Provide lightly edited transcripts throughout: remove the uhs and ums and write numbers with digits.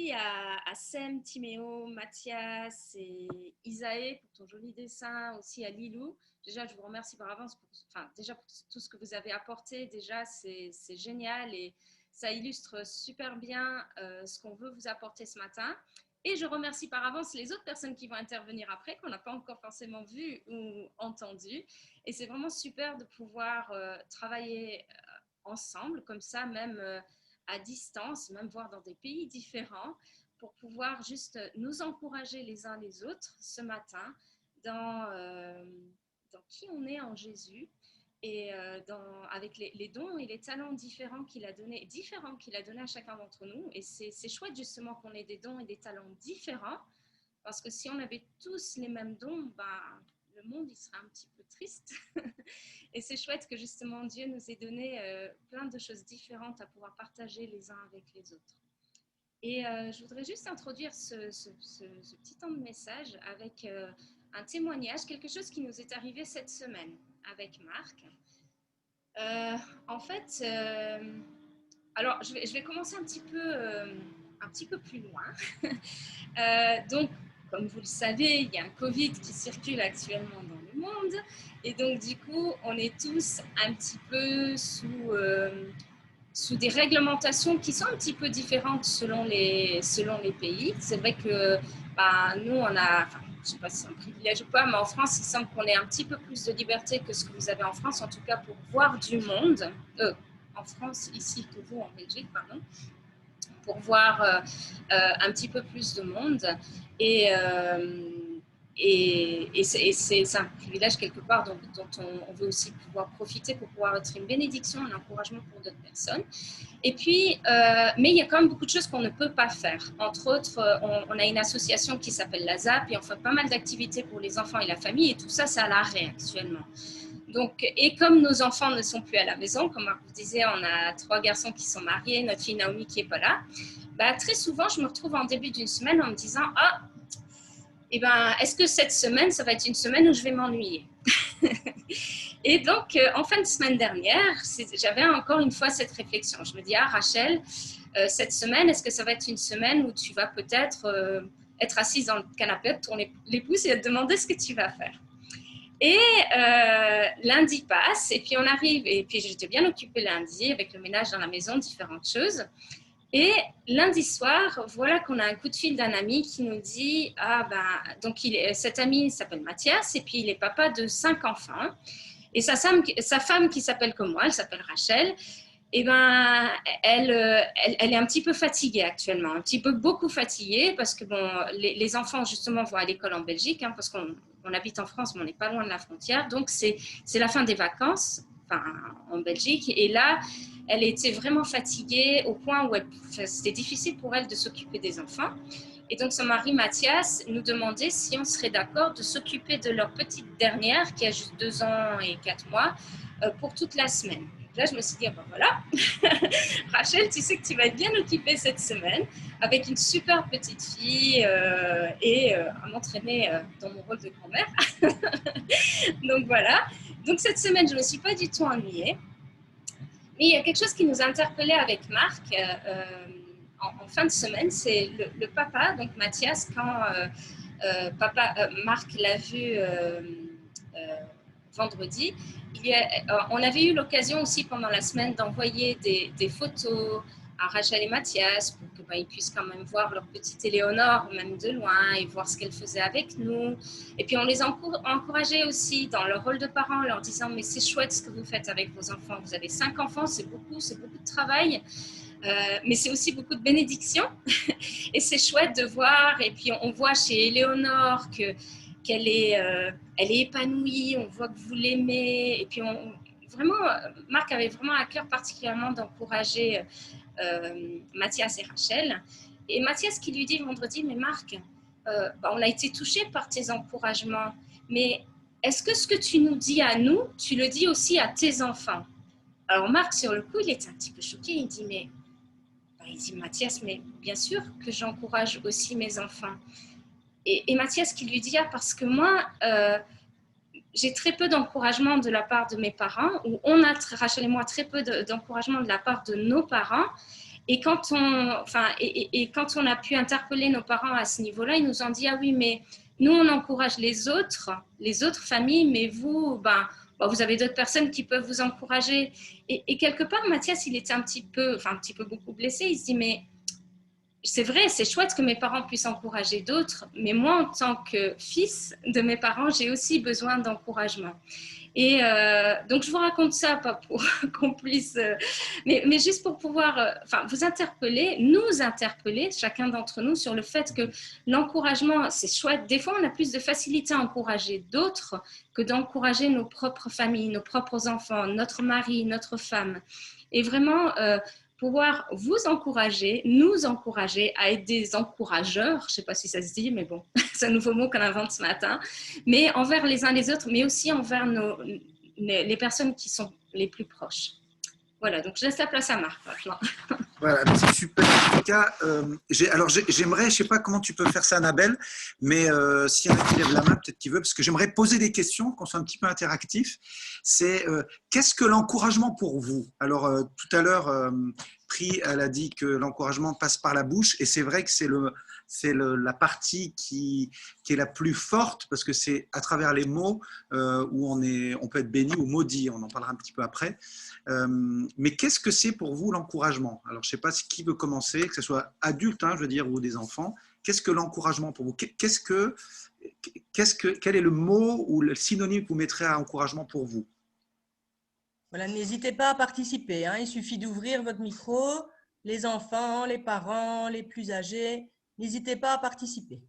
merci à Sem, Timéo, Mathias et Isaë pour ton joli dessin, aussi à Lilou. Déjà, je vous remercie par avance déjà pour tout ce que vous avez apporté. Déjà, c'est génial et ça illustre super bien ce qu'on veut vous apporter ce matin. Et je remercie par avance les autres personnes qui vont intervenir après, qu'on n'a pas encore forcément vues ou entendues. Et c'est vraiment super de pouvoir travailler ensemble, comme ça, même à distance, même voir dans des pays différents, pour pouvoir juste nous encourager les uns les autres ce matin dans qui on est en Jésus et avec les dons et les talents différents qu'il a donnés à chacun d'entre nous. Et c'est chouette justement qu'on ait des dons et des talents différents, parce que si on avait tous les mêmes dons, le monde il serait un petit peu triste. Et c'est chouette que justement Dieu nous ait donné plein de choses différentes à pouvoir partager les uns avec les autres. Et je voudrais juste introduire ce petit temps de message avec un témoignage, quelque chose qui nous est arrivé cette semaine avec Marc. En fait, alors je vais commencer un petit peu plus loin. Donc, comme vous le savez, il y a un Covid qui circule actuellement dans le monde. Et donc, du coup, on est tous un petit peu sous des réglementations qui sont un petit peu différentes selon les pays. C'est vrai que nous, on a, je ne sais pas si c'est un privilège ou pas, mais en France, il semble qu'on ait un petit peu plus de liberté que ce que vous avez en France, en tout cas pour voir du monde. En France, ici, que vous, en Belgique, pardon. Pour voir un petit peu plus de monde. Et c'est un privilège quelque part dont on veut aussi pouvoir profiter pour pouvoir être une bénédiction, un encouragement pour d'autres personnes. Et puis, mais il y a quand même beaucoup de choses qu'on ne peut pas faire. Entre autres, on a une association qui s'appelle la ZAP et on fait pas mal d'activités pour les enfants et la famille, et tout ça, c'est à l'arrêt actuellement. Donc, et comme nos enfants ne sont plus à la maison, comme Marc vous disait, on a 3 garçons qui sont mariés, notre fille Naomi qui n'est pas là, très souvent, je me retrouve en début d'une semaine en me disant « Ah, est-ce que cette semaine, ça va être une semaine où je vais m'ennuyer ?» Et donc, en fin de semaine dernière, j'avais encore une fois cette réflexion. Je me dis « Ah, Rachel, cette semaine, est-ce que ça va être une semaine où tu vas peut-être être assise dans le canapé, te tourner les pouces et te demander ce que tu vas faire ?» Et lundi passe, et puis on arrive, et puis j'étais bien occupée lundi avec le ménage dans la maison, différentes choses. Et lundi soir, voilà qu'on a un coup de fil d'un ami qui nous dit donc cet ami s'appelle Mathias, et puis il est papa de 5 enfants. Et sa femme qui s'appelle comme moi, elle s'appelle Rachel, elle est un petit peu fatiguée actuellement, beaucoup fatiguée, parce que les enfants justement vont à l'école en Belgique, parce qu'on habite en France, mais on n'est pas loin de la frontière, donc c'est la fin des vacances, en Belgique, et là, elle était vraiment fatiguée au point où c'était difficile pour elle de s'occuper des enfants. Et donc son mari Mathias nous demandait si on serait d'accord de s'occuper de leur petite dernière, qui a juste 2 ans et 4 mois, pour toute la semaine. Là, je me suis dit, voilà, Rachel, tu sais que tu vas être bien occupée cette semaine avec une super petite fille et à m'entraîner dans mon rôle de grand-mère. Donc voilà. Donc cette semaine, je ne me suis pas du tout ennuyée. Mais il y a quelque chose qui nous a interpellés avec Marc en fin de semaine, c'est le papa, donc Mathias, quand Marc l'a vu vendredi, on avait eu l'occasion aussi pendant la semaine d'envoyer des photos à Rachel et Mathias pour qu'ils puissent quand même voir leur petite Éléonore, même de loin, et voir ce qu'elle faisait avec nous. Et puis on les encourageait aussi dans leur rôle de parents, leur disant « Mais c'est chouette ce que vous faites avec vos enfants. Vous avez 5 enfants, c'est beaucoup de travail. » mais c'est aussi beaucoup de bénédictions et c'est chouette de voir. Et puis on voit chez Éléonore qu'elle est épanouie, on voit que vous l'aimez. Et puis vraiment, Marc avait vraiment à cœur particulièrement d'encourager Mathias et Rachel. Et Mathias qui lui dit vendredi, mais Marc, on a été touchés par tes encouragements, mais est-ce que ce que tu nous dis à nous, tu le dis aussi à tes enfants? Alors Marc, sur le coup, il est un petit peu choqué, il dit, mais Mathias, mais bien sûr que j'encourage aussi mes enfants. Et Mathias qui lui dit, parce que moi, j'ai très peu d'encouragement de la part de mes parents, ou on a, Rachel et moi, très peu d'encouragement de la part de nos parents, et quand on a pu interpeller nos parents à ce niveau-là, ils nous ont dit, ah oui, mais nous, on encourage les autres familles, mais vous, vous avez d'autres personnes qui peuvent vous encourager. Et quelque part, Mathias, il était un petit peu beaucoup blessé. Il se dit, mais c'est vrai, c'est chouette que mes parents puissent encourager d'autres, mais moi, en tant que fils de mes parents, j'ai aussi besoin d'encouragement. Et donc, je vous raconte ça, pas pour qu'on puisse, mais juste pour pouvoir vous interpeller, nous interpeller, chacun d'entre nous, sur le fait que l'encouragement, c'est chouette. Des fois, on a plus de facilité à encourager d'autres que d'encourager nos propres familles, nos propres enfants, notre mari, notre femme. Et vraiment, pouvoir vous encourager, nous encourager à être des encourageurs, je ne sais pas si ça se dit, mais bon, c'est un nouveau mot qu'on invente ce matin, mais envers les uns les autres, mais aussi envers les personnes qui sont les plus proches. Voilà, donc je laisse la place à Marc maintenant. Voilà, c'est super. En tout cas, j'aimerais, je ne sais pas comment tu peux faire ça, Annabelle, mais s'il y en a qui lèvent la main, peut-être qu'il veut, parce que j'aimerais poser des questions, qu'on soit un petit peu interactif. C'est qu'est-ce que l'encouragement pour vous? Alors, tout à l'heure, Pri, elle a dit que l'encouragement passe par la bouche, et c'est vrai que c'est la partie qui est la plus forte, parce que c'est à travers les mots où on peut être béni ou maudit. On en parlera un petit peu après. Mais qu'est-ce que c'est pour vous l'encouragement? Alors, je ne sais pas qui veut commencer, que ce soit adulte, je veux dire, ou des enfants. Qu'est-ce que l'encouragement pour vous? Quel est le mot ou le synonyme que vous mettrez à encouragement pour vous? Voilà, n'hésitez pas à participer. Il suffit d'ouvrir votre micro. Les enfants, les parents, les plus âgés, n'hésitez pas à participer.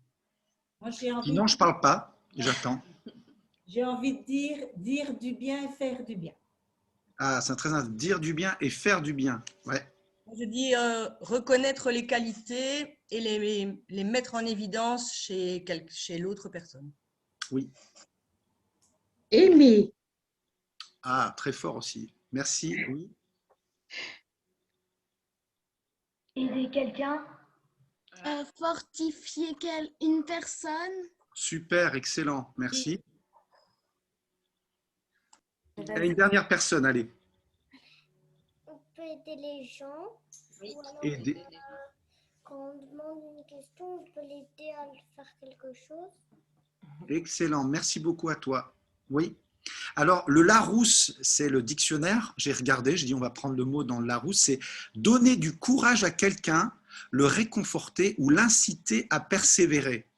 Moi, Sinon, je ne parle pas, j'attends. J'ai envie de dire du bien et faire du bien. Ah, c'est très intéressant. Dire du bien et faire du bien. Ouais. Je dis reconnaître les qualités et les mettre en évidence chez l'autre personne. Oui. Aimer. Ah, très fort aussi. Merci. Oui. Aider quelqu'un. Fortifier une personne. Super, excellent. Merci. Une dernière personne, allez. On peut aider les gens. Oui. Ou alors, Aider. quand on demande une question, on peut l'aider à faire quelque chose. Excellent. Merci beaucoup à toi. Oui. Alors, le Larousse, c'est le dictionnaire. J'ai regardé, j'ai dit on va prendre le mot dans le Larousse. C'est donner du courage à quelqu'un, le réconforter ou l'inciter à persévérer.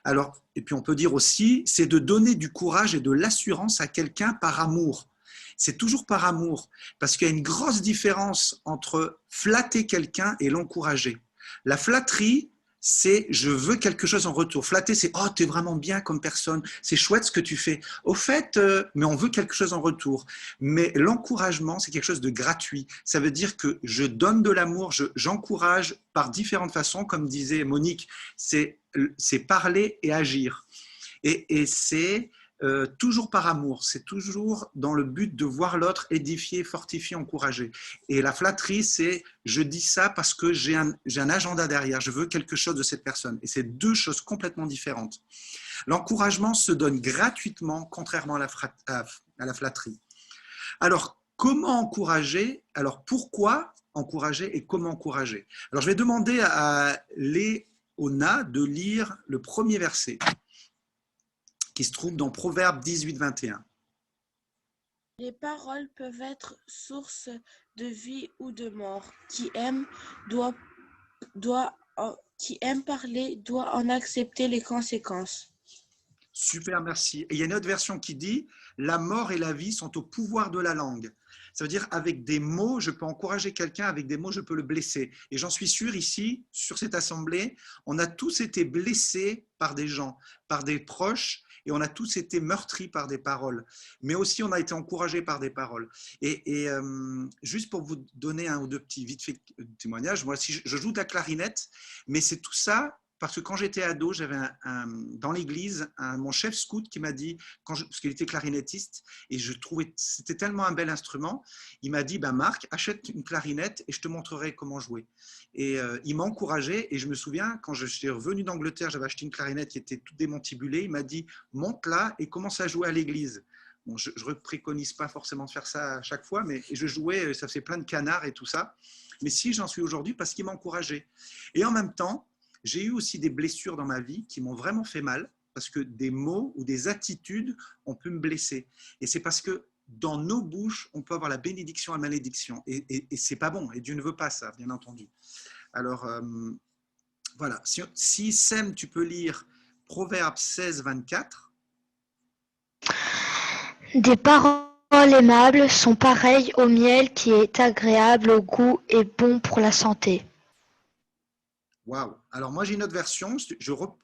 Alors, et puis on peut dire aussi, c'est de donner du courage et de l'assurance à quelqu'un par amour. C'est toujours par amour, parce qu'il y a une grosse différence entre flatter quelqu'un et l'encourager. La flatterie, c'est je veux quelque chose en retour. Flatter, c'est oh, tu es vraiment bien comme personne, c'est chouette ce que tu fais. Au fait, mais on veut quelque chose en retour. Mais l'encouragement, c'est quelque chose de gratuit. Ça veut dire que je donne de l'amour, j'encourage par différentes façons, comme disait Monique, c'est parler et agir. Et c'est toujours par amour, c'est toujours dans le but de voir l'autre édifier, fortifier, encourager. Et la flatterie, c'est je dis ça parce que j'ai un agenda derrière, je veux quelque chose de cette personne. Et c'est deux choses complètement différentes. L'encouragement se donne gratuitement, contrairement à la flatterie. Alors, comment encourager? Alors, pourquoi encourager et comment encourager? Alors, je vais demander à Léona de lire le premier verset qui se trouve dans Proverbe 18, 21. Les paroles peuvent être source de vie ou de mort. Qui aime parler doit en accepter les conséquences. Super, merci. Et il y a une autre version qui dit « La mort et la vie sont au pouvoir de la langue ». Ça veut dire avec des mots, je peux encourager quelqu'un, avec des mots, je peux le blesser. Et j'en suis sûr ici, sur cette assemblée, on a tous été blessés par des gens, par des proches, et on a tous été meurtris par des paroles. Mais aussi, on a été encouragés par des paroles. Et juste pour vous donner un ou deux petits vite fait témoignages, moi, si je joue de la clarinette, mais c'est tout ça. Parce que quand j'étais ado, j'avais dans l'église mon chef scout qui m'a dit, parce qu'il était clarinettiste, et je trouvais c'était tellement un bel instrument, il m'a dit Marc, achète une clarinette et je te montrerai comment jouer. Et il m'a encouragé, et je me souviens, quand je suis revenu d'Angleterre, j'avais acheté une clarinette qui était toute démontibulée, il m'a dit monte-la et commence à jouer à l'église. Bon, je ne préconise pas forcément de faire ça à chaque fois, mais je jouais, ça faisait plein de canards et tout ça. mais si j'en suis aujourd'hui parce qu'il m'a encouragé. Et en même temps, j'ai eu aussi des blessures dans ma vie qui m'ont vraiment fait mal, parce que des mots ou des attitudes ont pu me blesser. Et c'est parce que dans nos bouches, on peut avoir la bénédiction et la malédiction. Et c'est pas bon. Et Dieu ne veut pas ça, bien entendu. Alors, voilà. Si Sem, tu peux lire Proverbe 16, 24. Des paroles aimables sont pareilles au miel qui est agréable au goût et bon pour la santé. Waouh! Alors, moi, j'ai une autre version.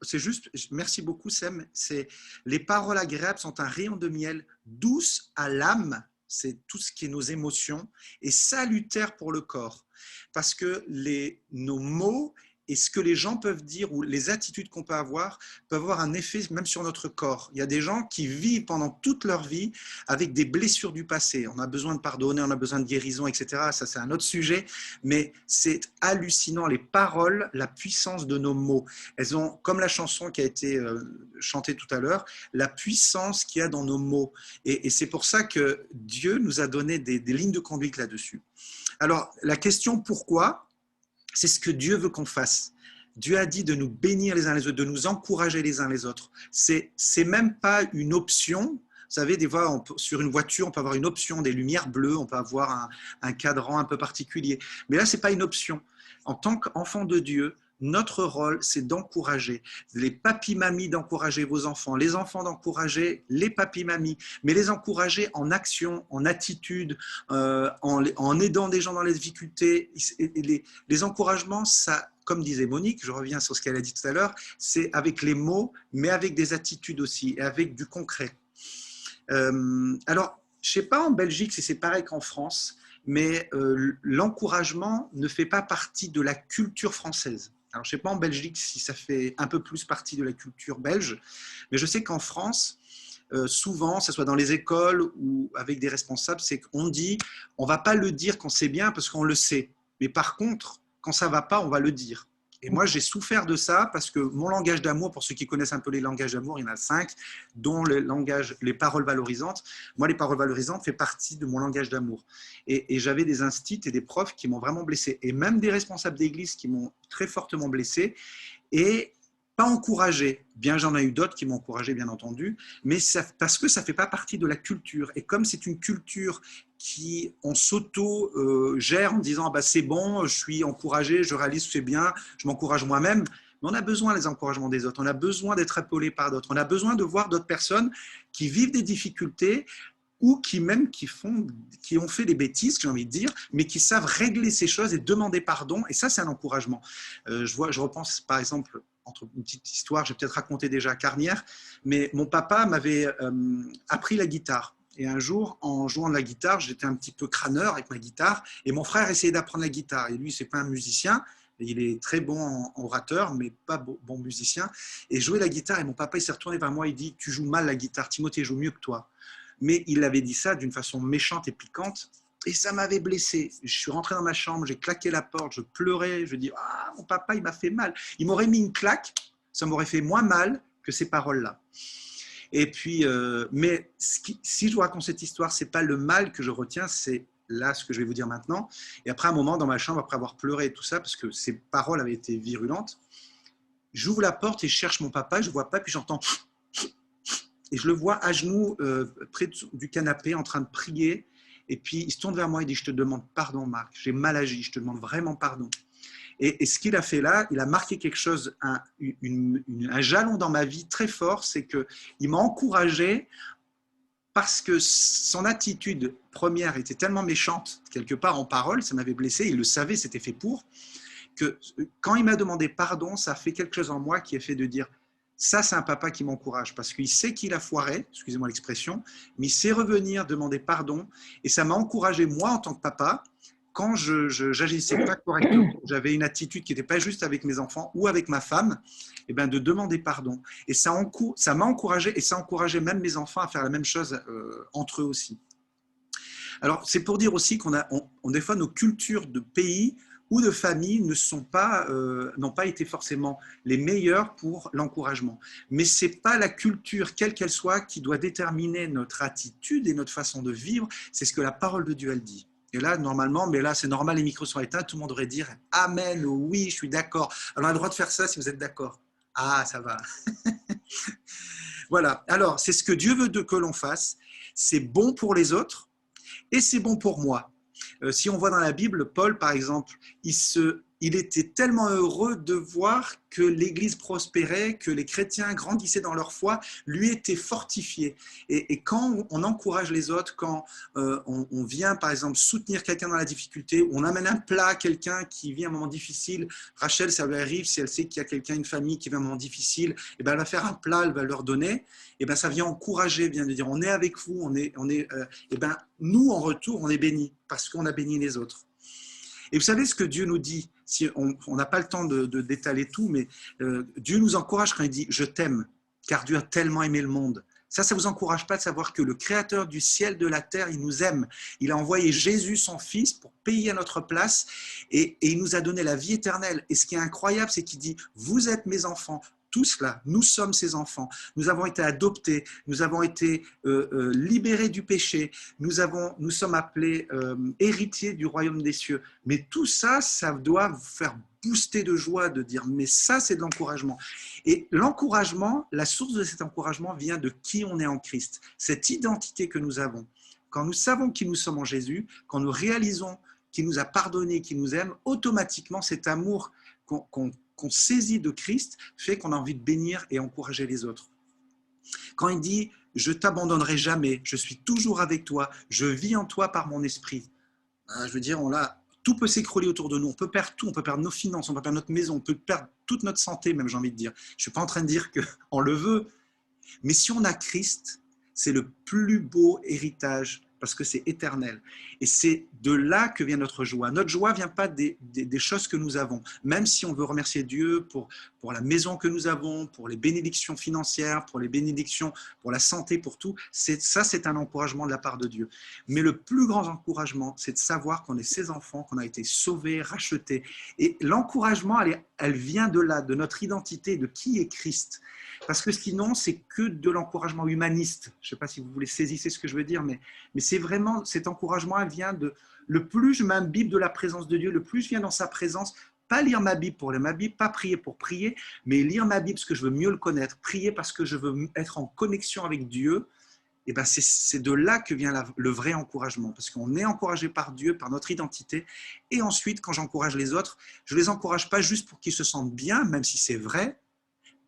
C'est juste, merci beaucoup, Sem. C'est les paroles agréables sont un rayon de miel douce à l'âme. C'est tout ce qui est nos émotions et salutaire pour le corps. Parce que nos mots et ce que les gens peuvent dire ou les attitudes qu'on peut avoir peuvent avoir un effet même sur notre corps. Il y a des gens qui vivent pendant toute leur vie avec des blessures du passé. On a besoin de pardonner, on a besoin de guérison, etc. Ça, c'est un autre sujet, mais c'est hallucinant, les paroles, la puissance de nos mots. Elles ont, comme la chanson qui a été chantée tout à l'heure, la puissance qu'il y a dans nos mots. Et c'est pour ça que Dieu nous a donné des lignes de conduite là-dessus. Alors, la question pourquoi ? C'est ce que Dieu veut qu'on fasse. Dieu a dit de nous bénir les uns les autres, de nous encourager les uns les autres. C'est même pas une option. Vous savez, des fois, sur une voiture, on peut avoir une option, des lumières bleues, on peut avoir un cadran un peu particulier. Mais là, ce n'est pas une option. En tant qu'enfant de Dieu, notre rôle, c'est d'encourager. Les papis-mamies d'encourager vos enfants, les enfants d'encourager les papis-mamies, mais les encourager en action, en attitude, en aidant des gens dans les difficultés. Les encouragements, ça, comme disait Monique, je reviens sur ce qu'elle a dit tout à l'heure, c'est avec les mots, mais avec des attitudes aussi, et avec du concret. Alors, je ne sais pas en Belgique si c'est pareil qu'en France, mais l'encouragement ne fait pas partie de la culture française. Alors, je ne sais pas en Belgique si ça fait un peu plus partie de la culture belge, mais je sais qu'en France, souvent, que ce soit dans les écoles ou avec des responsables, c'est qu'on dit on ne va pas le dire quand c'est bien parce qu'on le sait. Mais par contre, quand ça ne va pas, on va le dire. Et moi, j'ai souffert de ça parce que mon langage d'amour, pour ceux qui connaissent un peu les langages d'amour, il y en a 5, dont les paroles valorisantes. Moi, les paroles valorisantes font partie de mon langage d'amour. Et j'avais des instits et des profs qui m'ont vraiment blessé. Et même des responsables d'église qui m'ont très fortement blessé. Et pas encouragé. Bien, j'en ai eu d'autres qui m'ont encouragé, bien entendu, mais parce que ça ne fait pas partie de la culture. Et comme c'est une culture qui, on s'auto-gère en disant bah, c'est bon, je suis encouragé, je réalise que c'est bien, je m'encourage moi-même. Mais on a besoin des encouragements des autres, on a besoin d'être épaulé par d'autres, on a besoin de voir d'autres personnes qui vivent des difficultés ou qui ont fait des bêtises, j'ai envie de dire, mais qui savent régler ces choses et demander pardon. Et ça, c'est un encouragement. Je repense, par exemple, entre une petite histoire, j'ai peut-être raconté déjà à Carnières, mais mon papa m'avait appris la guitare. Et un jour, en jouant de la guitare, j'étais un petit peu crâneur avec ma guitare, et mon frère essayait d'apprendre la guitare. Et lui, c'est pas un musicien, il est très bon en orateur, mais pas bon musicien. Et jouait la guitare, et mon papa, il s'est retourné vers moi, il dit « Tu joues mal la guitare, Timothée joue mieux que toi ». Mais il avait dit ça d'une façon méchante et piquante, et ça m'avait blessé. Je suis rentré dans ma chambre, j'ai claqué la porte, je pleurais, je dis « Ah, mon papa, il m'a fait mal ». Il m'aurait mis une claque, ça m'aurait fait moins mal que ces paroles-là. Et puis, mais si je vous raconte cette histoire, ce n'est pas le mal que je retiens, c'est là ce que je vais vous dire maintenant. Et après un moment, dans ma chambre, après avoir pleuré et tout ça, parce que ces paroles avaient été virulentes, j'ouvre la porte et je cherche mon papa, je ne le vois pas, puis j'entends... Et je le vois à genoux près du canapé en train de prier. Et puis il se tourne vers moi et dit « Je te demande pardon, Marc, j'ai mal agi, je te demande vraiment pardon ». Et ce qu'il a fait là, il a marqué quelque chose, un jalon dans ma vie très fort, c'est qu'il m'a encouragé parce que son attitude première était tellement méchante, quelque part en parole, ça m'avait blessé, il le savait, c'était fait pour, que quand il m'a demandé pardon, ça a fait quelque chose en moi qui a fait de dire ça, c'est un papa qui m'encourage parce qu'il sait qu'il a foiré, excusez-moi l'expression, mais il sait revenir demander pardon. Et ça m'a encouragé, moi, en tant que papa, quand je n'agissais pas correctement, j'avais une attitude qui n'était pas juste avec mes enfants ou avec ma femme, eh ben de demander pardon. Et ça m'a encouragé et ça encourageait même mes enfants à faire la même chose entre eux aussi. Alors, c'est pour dire aussi qu'on des fois, nos cultures de pays ou de famille n'ont pas été forcément les meilleures pour l'encouragement. Mais ce n'est pas la culture, quelle qu'elle soit, qui doit déterminer notre attitude et notre façon de vivre, c'est ce que la parole de Dieu, elle dit. Et là, normalement, mais là, c'est normal, les micros sont éteints, tout le monde devrait dire « Amen » ou « Oui, je suis d'accord ». Alors, on a le droit de faire ça si vous êtes d'accord. Ah, ça va. Voilà. Alors, c'est ce que Dieu veut que l'on fasse. C'est bon pour les autres et c'est bon pour moi. Si on voit dans la Bible, Paul, par exemple, il était tellement heureux de voir que l'Église prospérait, que les chrétiens grandissaient dans leur foi, lui était fortifié. Et quand on encourage les autres, quand on vient, par exemple, soutenir quelqu'un dans la difficulté, on amène un plat à quelqu'un qui vit un moment difficile, Rachel, ça lui arrive, si elle sait qu'il y a quelqu'un, une famille qui vit un moment difficile, et ben elle va faire un plat, elle va leur donner, et ben ça vient encourager, vient de dire, on est avec vous, et ben nous, en retour, on est bénis, parce qu'on a béni les autres. Et vous savez ce que Dieu nous dit, si on n'a pas le temps d'étaler tout, mais Dieu nous encourage quand il dit « Je t'aime, car Dieu a tellement aimé le monde ». Ça ne vous encourage pas de savoir que le Créateur du ciel, de la terre, il nous aime. Il a envoyé Jésus, son Fils, pour payer à notre place et il nous a donné la vie éternelle. Et ce qui est incroyable, c'est qu'il dit « Vous êtes mes enfants ». Tous là, nous sommes ses enfants, nous avons été adoptés, nous avons été libérés du péché, nous sommes appelés héritiers du royaume des cieux. Mais tout ça, ça doit vous faire booster de joie, de dire mais ça c'est de l'encouragement. Et l'encouragement, la source de cet encouragement vient de qui on est en Christ, cette identité que nous avons. Quand nous savons qui nous sommes en Jésus, quand nous réalisons qu'il nous a pardonné, qu'il nous aime, automatiquement cet amour qu'on saisit de Christ fait qu'on a envie de bénir et encourager les autres. Quand il dit « Je t'abandonnerai jamais, je suis toujours avec toi, je vis en toi par mon esprit », je veux dire, tout peut s'écrouler autour de nous, on peut perdre tout, on peut perdre nos finances, on peut perdre notre maison, on peut perdre toute notre santé même, j'ai envie de dire. Je ne suis pas en train de dire qu'on le veut, mais si on a Christ, c'est le plus beau héritage parce que c'est éternel. Et c'est de là que vient notre joie. Notre joie ne vient pas des choses que nous avons. Même si on veut remercier Dieu pour la maison que nous avons, pour les bénédictions financières, pour les bénédictions, pour la santé, pour tout, ça c'est un encouragement de la part de Dieu. Mais le plus grand encouragement, c'est de savoir qu'on est ses enfants, qu'on a été sauvés, rachetés. Et l'encouragement, elle vient de là, de notre identité, de qui est Christ. Parce que sinon, c'est que de l'encouragement humaniste. Je ne sais pas si vous voulez saisir ce que je veux dire, mais c'est vraiment, cet encouragement, elle vient de, le plus je m'imbibe de la présence de Dieu, le plus je viens dans sa présence, pas lire ma Bible pour lire ma Bible, pas prier pour prier, mais lire ma Bible parce que je veux mieux le connaître, prier parce que je veux être en connexion avec Dieu, et ben c'est de là que vient le vrai encouragement, parce qu'on est encouragé par Dieu, par notre identité, et ensuite, quand j'encourage les autres, je ne les encourage pas juste pour qu'ils se sentent bien, même si c'est vrai,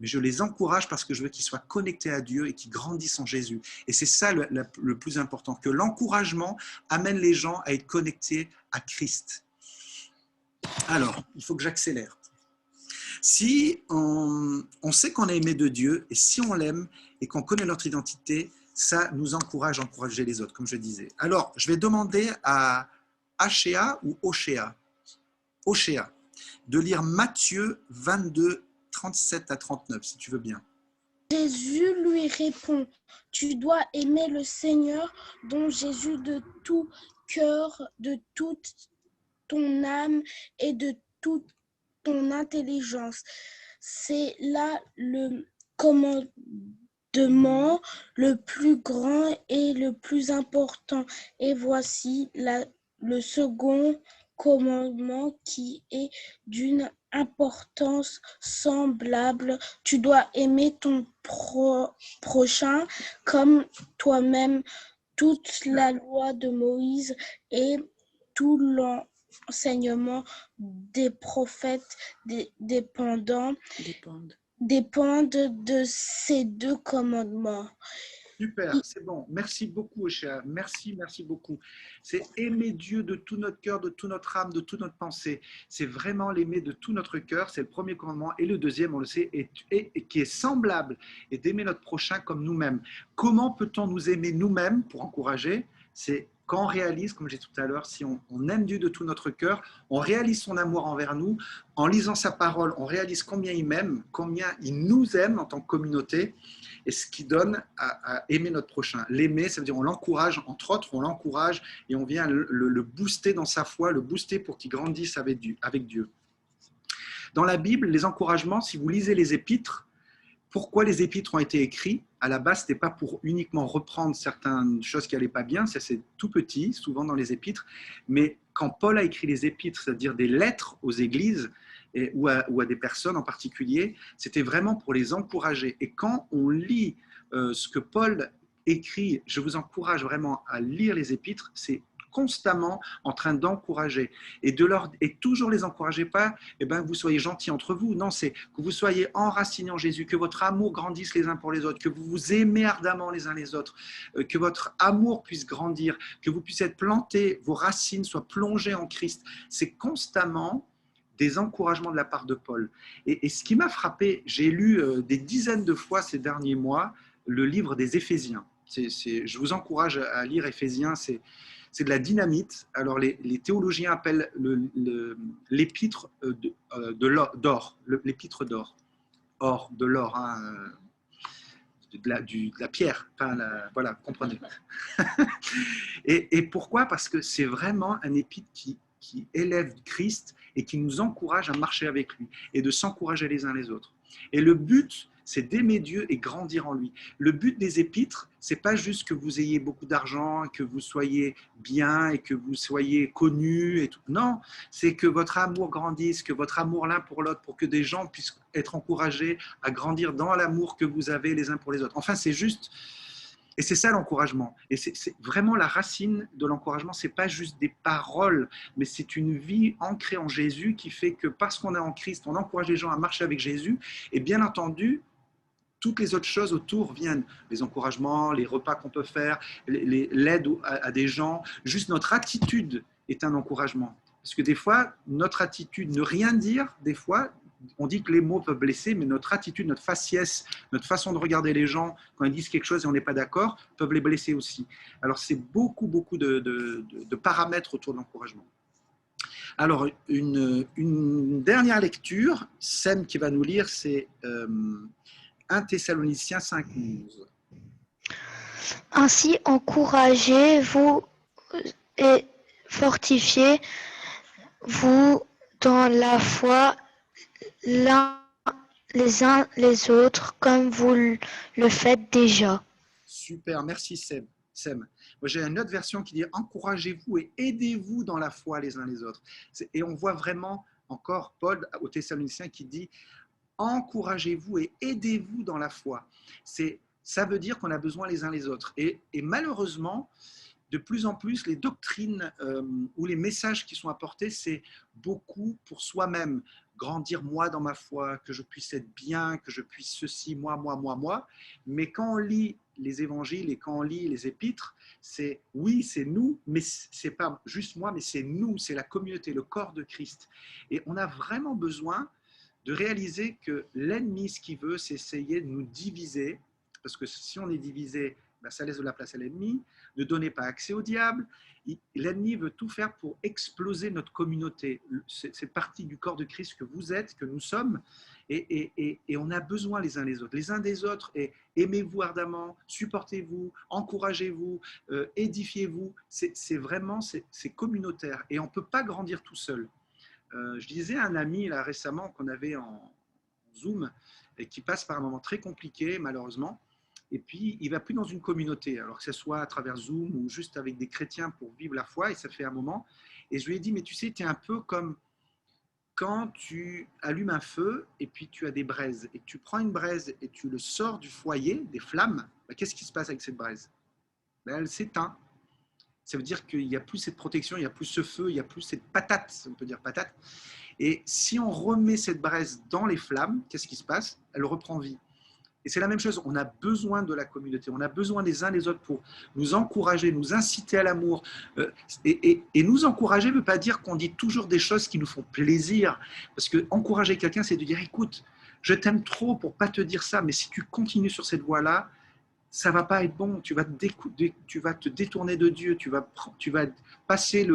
mais je les encourage parce que je veux qu'ils soient connectés à Dieu et qu'ils grandissent en Jésus. Et c'est ça le plus important, que l'encouragement amène les gens à être connectés à Christ. Alors, il faut que j'accélère. Si on sait qu'on est aimé de Dieu, et si on l'aime et qu'on connaît notre identité, ça nous encourage à encourager les autres, comme je disais. Alors, je vais demander à Achéa ou Ochéa, Ochéa, de lire Matthieu 22, 37 à 39, si tu veux bien. Jésus lui répond, tu dois aimer le Seigneur, ton Jésus, de tout cœur, de toute ton âme et de toute ton intelligence. C'est là le commandement le plus grand et le plus important. Et voici le second commandement qui est d'une importance semblable. Tu dois aimer ton prochain comme toi-même. Toute la loi de Moïse et tout l'enseignement des prophètes dépendent de ces deux commandements. Super, c'est bon. Merci beaucoup, Ochéa. Merci beaucoup. C'est aimer Dieu de tout notre cœur, de toute notre âme, de toute notre pensée. C'est vraiment l'aimer de tout notre cœur. C'est le premier commandement. Et le deuxième, on le sait, qui est semblable, et d'aimer notre prochain comme nous-mêmes. Comment peut-on nous aimer nous-mêmes pour encourager ? C'est quand on réalise, comme j'ai dit tout à l'heure, si on aime Dieu de tout notre cœur, on réalise son amour envers nous. En lisant sa parole, on réalise combien il m'aime, combien il nous aime en tant que communauté, et ce qui donne à aimer notre prochain. L'aimer, ça veut dire on l'encourage, entre autres, on l'encourage et on vient le booster dans sa foi, le booster pour qu'il grandisse avec Dieu. Dans la Bible, les encouragements, si vous lisez les épîtres, pourquoi les épîtres ont été écrits. À la base, ce n'était pas pour uniquement reprendre certaines choses qui n'allaient pas bien, ça c'est tout petit, souvent dans les épîtres, mais quand Paul a écrit les épîtres, c'est-à-dire des lettres aux églises ou à des personnes en particulier, c'était vraiment pour les encourager. Et quand on lit ce que Paul écrit, je vous encourage vraiment à lire les épîtres, c'est constamment en train d'encourager et toujours les encourager pas que vous soyez gentils entre vous, non, c'est que vous soyez enracinés en Jésus, que votre amour grandisse les uns pour les autres, que vous vous aimez ardemment les uns les autres, que votre amour puisse grandir, que vous puissiez être plantés, vos racines soient plongées en Christ. C'est constamment des encouragements de la part de Paul. Et ce qui m'a frappé, j'ai lu des dizaines de fois ces derniers mois le livre des Éphésiens. Je vous encourage à lire Éphésiens, c'est de la dynamite. Alors, les théologiens appellent l'épître d'or, l'épître d'or. Or, de l'or, hein, de la pierre. Enfin, voilà, comprenez. Et pourquoi? Parce que c'est vraiment un épître qui élève Christ et qui nous encourage à marcher avec lui et de s'encourager les uns les autres. Et le but, c'est d'aimer Dieu et grandir en lui. Le but des épîtres, c'est pas juste que vous ayez beaucoup d'argent, que vous soyez bien et que vous soyez connus et tout. Non, c'est que votre amour grandisse, que votre amour l'un pour l'autre, pour que des gens puissent être encouragés à grandir dans l'amour que vous avez les uns pour les autres. Enfin, c'est juste, et c'est ça l'encouragement. Et c'est vraiment la racine de l'encouragement. C'est pas juste des paroles, mais c'est une vie ancrée en Jésus qui fait que parce qu'on est en Christ, on encourage les gens à marcher avec Jésus. Et bien entendu, toutes les autres choses autour viennent, les encouragements, les repas qu'on peut faire, l'aide à des gens. Juste notre attitude est un encouragement. Parce que des fois, notre attitude, ne rien dire, des fois, on dit que les mots peuvent blesser, mais notre attitude, notre faciès, notre façon de regarder les gens, quand ils disent quelque chose et on n'est pas d'accord, peuvent les blesser aussi. Alors, c'est beaucoup de paramètres autour de l'encouragement. Alors, une dernière lecture, Sem qui va nous lire, c'est 1 Thessaloniciens 5:11. Ainsi, encouragez-vous et fortifiez-vous dans la foi l'un les uns les autres, comme vous le faites déjà. Super, merci Sem. Moi, j'ai une autre version qui dit « Encouragez-vous et aidez-vous dans la foi les uns les autres ». Et on voit vraiment encore Paul aux Thessaloniciens qui dit « Encouragez-vous et aidez-vous dans la foi ». Ça veut dire qu'on a besoin les uns les autres. Et malheureusement, de plus en plus, les doctrines ou les messages qui sont apportés, c'est beaucoup pour soi-même. Grandir moi dans ma foi, que je puisse être bien, que je puisse ceci, moi. Mais quand on lit les évangiles et quand on lit les épîtres, c'est nous, mais c'est pas juste moi, mais c'est nous, c'est la communauté, le corps de Christ. Et on a vraiment besoin de réaliser que l'ennemi, ce qu'il veut, c'est essayer de nous diviser, parce que si on est divisé, ça laisse de la place à l'ennemi. Ne donnez pas accès au diable. L'ennemi veut tout faire pour exploser notre communauté. C'est partie du corps de Christ que vous êtes, que nous sommes, et on a besoin les uns les uns des autres. Et aimez-vous ardemment, supportez-vous, encouragez-vous, édifiez-vous. C'est communautaire et on ne peut pas grandir tout seul. Je disais à un ami là récemment qu'on avait en Zoom et qui passe par un moment très compliqué malheureusement. Et puis, il ne va plus dans une communauté, alors que ce soit à travers Zoom ou juste avec des chrétiens pour vivre la foi, et ça fait un moment. Et je lui ai dit, mais tu sais, tu es un peu comme quand tu allumes un feu et puis tu as des braises, et tu prends une braise et tu le sors du foyer, des flammes, qu'est-ce qui se passe avec cette braise? Elle s'éteint. Ça veut dire qu'il n'y a plus cette protection, il n'y a plus ce feu, il n'y a plus cette patate, on peut dire patate. Et si on remet cette braise dans les flammes, qu'est-ce qui se passe? Elle reprend vie. Et c'est la même chose, on a besoin de la communauté, on a besoin les uns les autres pour nous encourager, nous inciter à l'amour. Et nous encourager ne veut pas dire qu'on dit toujours des choses qui nous font plaisir. Parce que encourager quelqu'un, c'est de dire, écoute, je t'aime trop pour ne pas te dire ça, mais si tu continues sur cette voie-là, ça ne va pas être bon, tu vas te détourner de Dieu, tu vas passer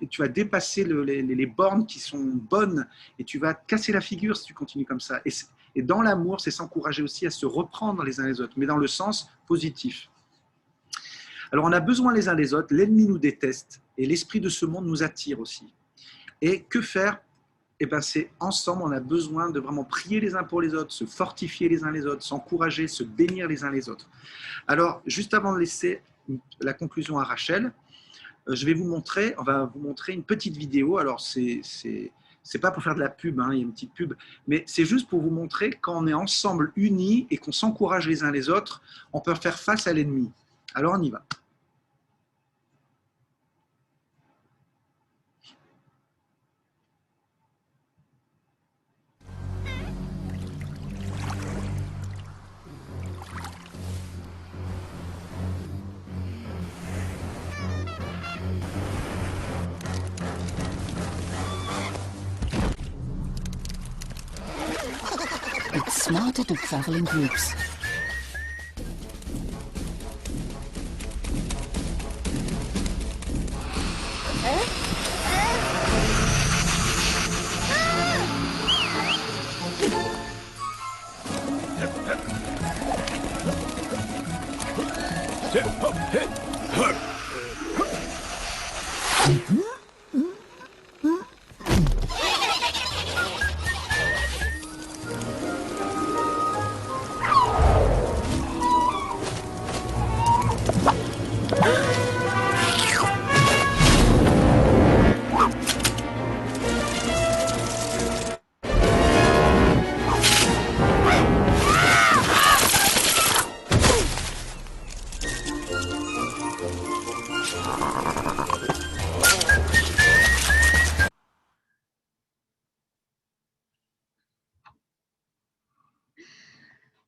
tu vas dépasser les bornes qui sont bonnes et tu vas te casser la figure si tu continues comme ça. Et dans l'amour, c'est s'encourager aussi à se reprendre les uns les autres, mais dans le sens positif. Alors, on a besoin les uns des autres, l'ennemi nous déteste et l'esprit de ce monde nous attire aussi. Et que faire eh ben, c'est ensemble, on a besoin de vraiment prier les uns pour les autres, se fortifier les uns les autres, s'encourager, se bénir les uns les autres. Alors, juste avant de laisser la conclusion à Rachel, on va vous montrer une petite vidéo. Alors, c'est pas pour faire de la pub, hein, il y a une petite pub, mais c'est juste pour vous montrer quand on est ensemble unis et qu'on s'encourage les uns les autres, on peut faire face à l'ennemi. Alors, on y va. It's smarter to travel in groups.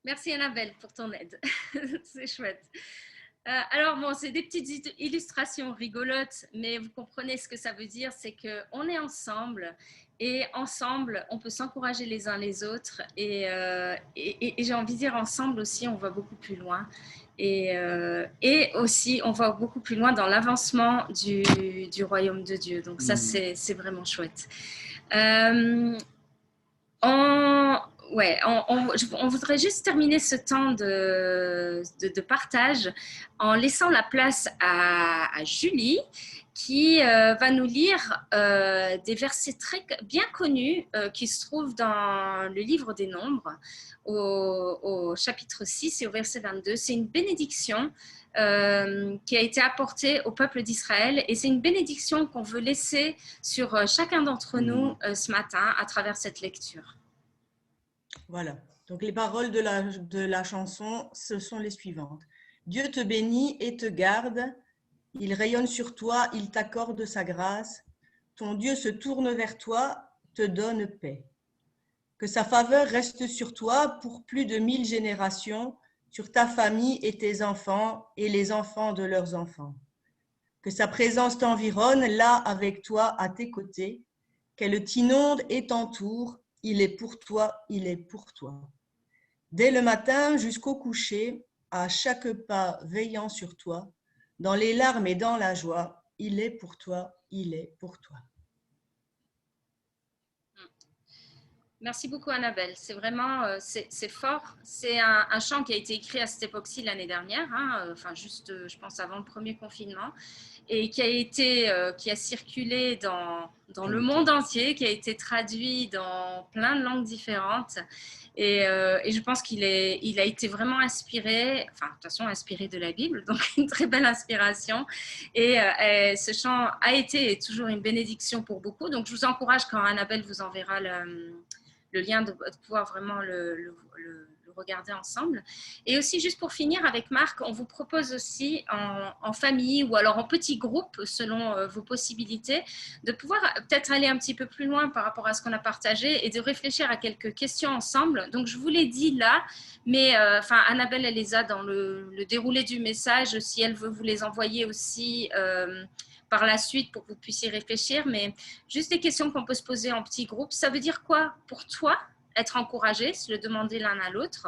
Merci Annabelle pour ton aide, c'est chouette. Alors bon, c'est des petites illustrations rigolotes, mais vous comprenez ce que ça veut dire, c'est qu'on est ensemble et ensemble, on peut s'encourager les uns les autres et j'ai envie de dire ensemble aussi, on va beaucoup plus loin et aussi on va beaucoup plus loin dans l'avancement du royaume de Dieu. Donc ça, c'est vraiment chouette. On voudrait juste terminer ce temps de partage en laissant la place à Julie qui va nous lire des versets très bien connus qui se trouvent dans le livre des Nombres au chapitre 6 et au verset 22. C'est une bénédiction qui a été apportée au peuple d'Israël et c'est une bénédiction qu'on veut laisser sur chacun d'entre nous ce matin à travers cette lecture. Voilà. Donc, les paroles de la chanson, ce sont les suivantes. Dieu te bénit et te garde. Il rayonne sur toi, il t'accorde sa grâce. Ton Dieu se tourne vers toi, te donne paix. Que sa faveur reste sur toi pour plus de 1000 générations, sur ta famille et tes enfants et les enfants de leurs enfants. Que sa présence t'environne là avec toi à tes côtés, qu'elle t'inonde et t'entoure. Il est pour toi, il est pour toi. Dès le matin jusqu'au coucher, à chaque pas veillant sur toi, dans les larmes et dans la joie, il est pour toi, il est pour toi. Merci beaucoup Annabelle, c'est vraiment c'est fort. C'est un chant qui a été écrit à cette époque-ci l'année dernière, enfin juste je pense avant le premier confinement, et qui a circulé dans le monde entier, qui a été traduit dans plein de langues différentes. Et je pense qu'il a été vraiment inspiré, enfin de toute façon inspiré de la Bible, donc une très belle inspiration. Et ce chant a été et est toujours une bénédiction pour beaucoup. Donc je vous encourage quand Annabelle vous enverra le lien de pouvoir vraiment le regarder ensemble. Et aussi, juste pour finir avec Marc, on vous propose aussi en famille ou alors en petits groupes, selon vos possibilités, de pouvoir peut-être aller un petit peu plus loin par rapport à ce qu'on a partagé et de réfléchir à quelques questions ensemble. Donc, je vous l'ai dit là, mais Annabelle, elle les a dans le déroulé du message. Si elle veut vous les envoyer aussi par la suite pour que vous puissiez réfléchir, mais juste des questions qu'on peut se poser en petits groupes. Ça veut dire quoi pour toi, être encouragé, se le demander l'un à l'autre?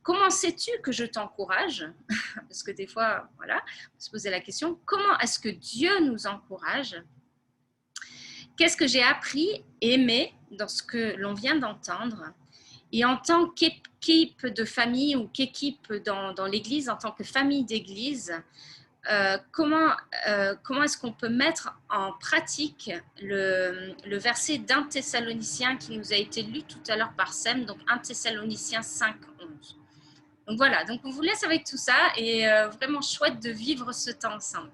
Comment sais-tu que je t'encourage? Parce que des fois, voilà, on peut se poser la question, comment est-ce que Dieu nous encourage? Qu'est-ce que j'ai appris, aimé dans ce que l'on vient d'entendre? Et en tant qu'équipe de famille ou qu'équipe dans l'Église, en tant que famille d'Église, comment est-ce qu'on peut mettre en pratique le verset d'1 Thessaloniciens qui nous a été lu tout à l'heure par Sem, donc 1 Thessaloniciens 5, 11. Donc voilà, donc on vous laisse avec tout ça et vraiment chouette de vivre ce temps ensemble.